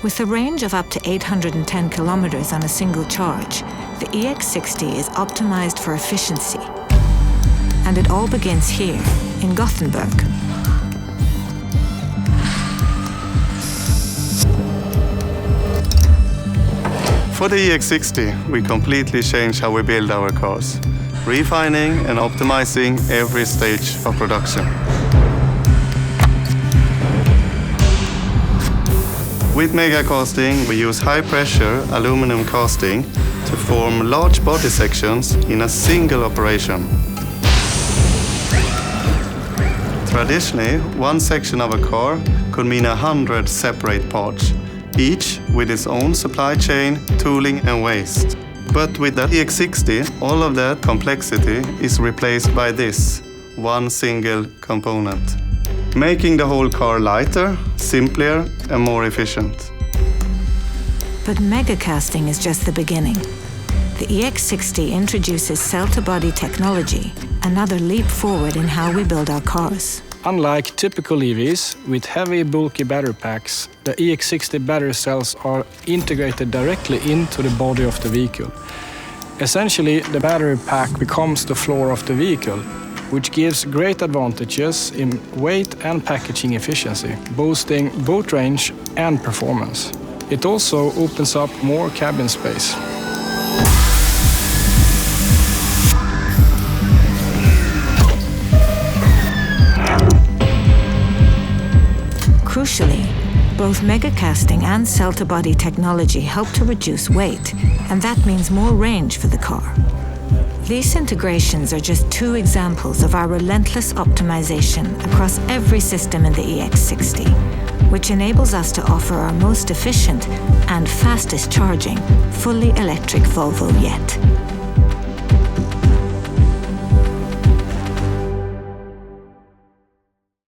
With a range of up to 810 kilometers on a single charge, the EX60 is optimized for efficiency. And it all begins here, in Gothenburg. For the EX60, we completely changed how we build our cars, refining and optimizing every stage of production. With mega casting, we use high-pressure aluminum casting to form large body sections in a single operation. Traditionally, one section of a car could mean 100 separate parts, each with its own supply chain, tooling and waste. But with the EX60, all of that complexity is replaced by this, one single component, making the whole car lighter, simpler and more efficient. But megacasting is just the beginning. The EX60 introduces cell-to-body technology, another leap forward in how we build our cars. Unlike typical EVs with heavy, bulky battery packs, the EX60 battery cells are integrated directly into the body of the vehicle. Essentially, the battery pack becomes the floor of the vehicle, which gives great advantages in weight and packaging efficiency, boosting both range and performance. It also opens up more cabin space. Crucially, both megacasting and cell-to-body technology help to reduce weight, and that means more range for the car. These integrations are just two examples of our relentless optimization across every system in the EX60, which enables us to offer our most efficient and fastest charging, fully electric Volvo yet.